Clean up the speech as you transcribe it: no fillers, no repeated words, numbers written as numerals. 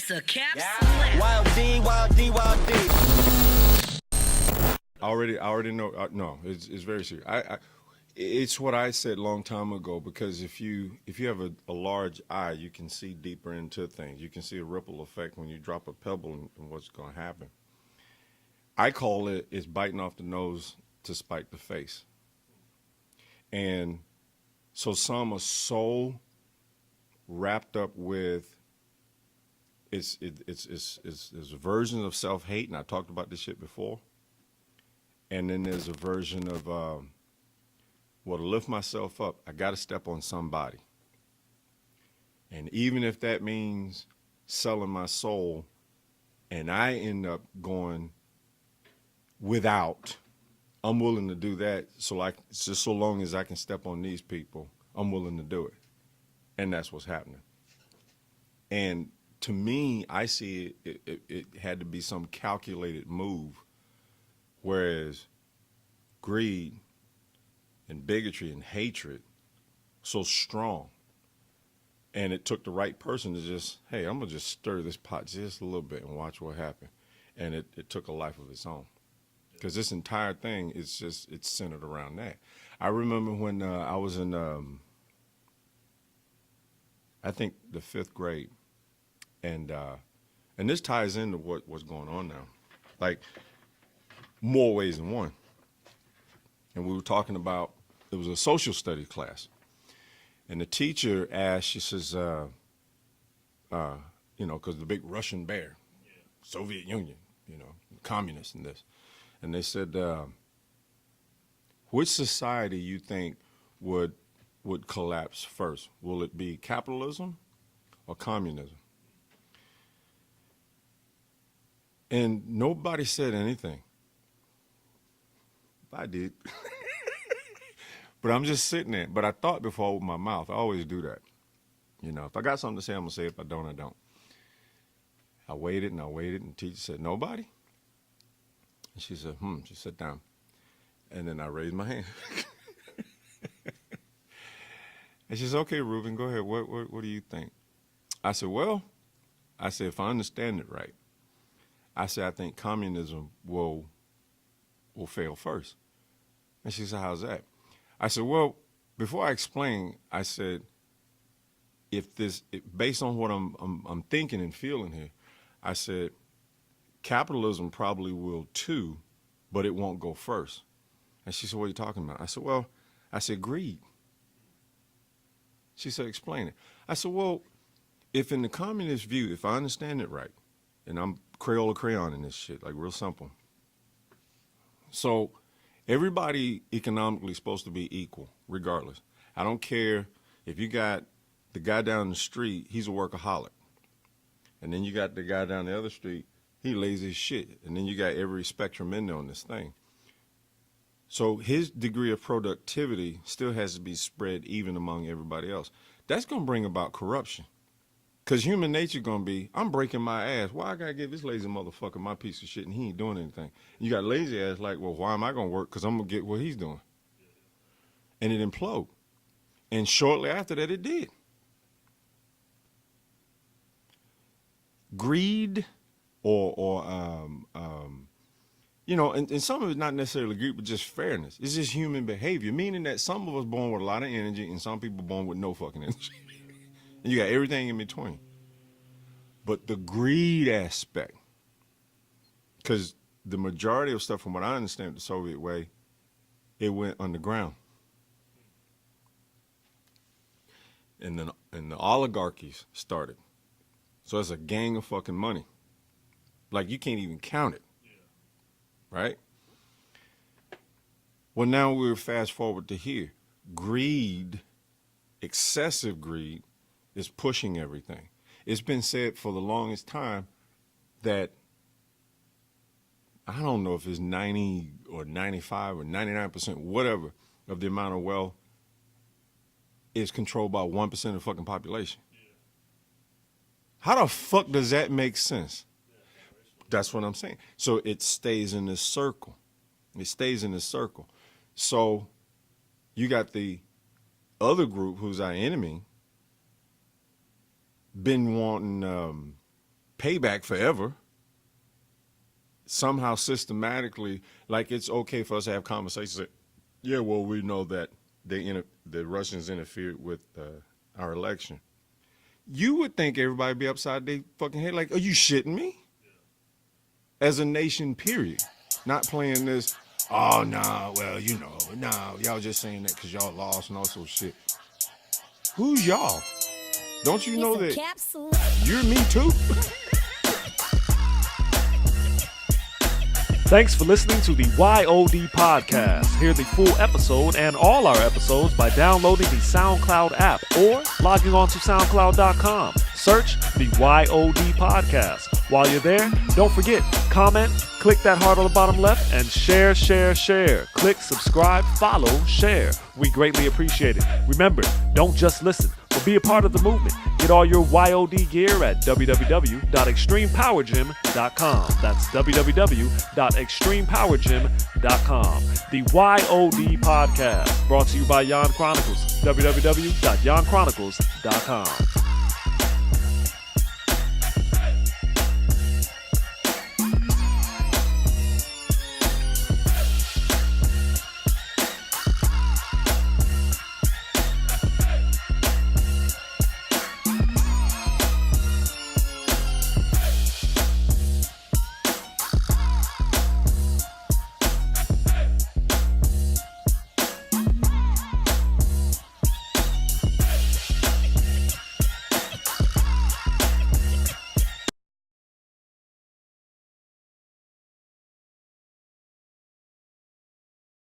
It's a capsule. Y.O.D, Y.O.D, Y.O.D. I already know. No, it's very serious. It's what I said a long time ago, because if you have a large eye, you can see deeper into things. You can see a ripple effect when you drop a pebble and what's going to happen. I call it's biting off the nose to spite the face. And so some are so wrapped up with it's a version of self-hate, and I talked about this shit before. And then there's a version of, well, to lift myself up, I got to step on somebody. And even if that means selling my soul, and I end up going without, I'm willing to do that. So just so long as I can step on these people, I'm willing to do it. And that's what's happening. And to me, I see it had to be some calculated move, whereas greed and bigotry and hatred so strong. And it took the right person to just, hey, I'm going to just stir this pot just a little bit and watch what happens. And it took a life of its own. Because this entire thing is just, it's centered around that. I remember when I was in, I think, the 5th grade. And this ties into what's going on now. Like, more ways than one. And we were talking about, it was a social studies class. And the teacher asked, she says, you know, because the big Russian bear, Soviet Union, you know, communists and this. And they said, which society you think would collapse first? Will it be capitalism or communism? And nobody said anything. I did. But I'm just sitting there. But I thought before I opened my mouth. I always do that. You know, if I got something to say, I'm going to say it. If I don't, I don't. I waited and the teacher said, nobody? And she said, She sat down. And then I raised my hand. And she said, okay, Ruben, go ahead. What do you think? I said, well, if I understand it right, I think communism will fail first. And she said, how's that? I said, well, before I explain, I said, based on what I'm thinking and feeling here, I said, capitalism probably will too, but it won't go first. And she said, what are you talking about? I said, well, greed. She said, explain it. I said, well, if in the communist view, if I understand it right, and I'm Crayola crayon in this shit, like real simple. So everybody economically supposed to be equal, regardless. I don't care if you got the guy down the street, he's a workaholic. And then you got the guy down the other street, he lazy as shit. And then you got every spectrum in there on this thing. So his degree of productivity still has to be spread even among everybody else. That's going to bring about corruption. Because human nature going to be, I'm breaking my ass. Why I got to give this lazy motherfucker my piece of shit and he ain't doing anything? You got lazy ass like, well, why am I going to work? Because I'm going to get what he's doing. And it imploded. And shortly after that, it did. Greed or you know, and some of it's not necessarily greed, but just fairness. It's just human behavior, meaning that some of us born with a lot of energy and some people born with no fucking energy. And you got everything in between. But the greed aspect, because the majority of stuff, from what I understand the Soviet way, it went underground. And then the oligarchies started. So it's a gang of fucking money. Like you can't even count it. Right? Well, now we're fast forward to here. Greed, excessive greed, is pushing everything. It's been said for the longest time that, I don't know if it's 90 or 95 or 99%, whatever, of the amount of wealth is controlled by 1% of the fucking population. How the fuck does that make sense? That's what I'm saying. So it stays in this circle. It stays in this circle. So you got the other group who's our enemy, been wanting payback forever. Somehow systematically, like it's okay for us to have conversations. That, yeah, well, we know that the Russians interfered with our election. You would think everybody would be upside their fucking head. Like, are you shitting me? As a nation, period. Not playing this, oh, nah, well, you know, nah, y'all just saying that because y'all lost and all sorts of shit. Who's y'all? Don't you know that you're me too? Thanks for listening to the Y.O.D podcast. Hear the full episode and all our episodes by downloading the SoundCloud app or logging on to SoundCloud.com. Search the Y.O.D podcast. While you're there, don't forget, comment, click that heart on the bottom left, and share. Click subscribe, follow, share. We greatly appreciate it. Remember, don't just listen, but be a part of the movement. Get all your Y.O.D gear at www.extremepowergym.com. That's www.extremepowergym.com. The Y.O.D podcast, brought to you by Yon Chronicles, www.yonchronicles.com.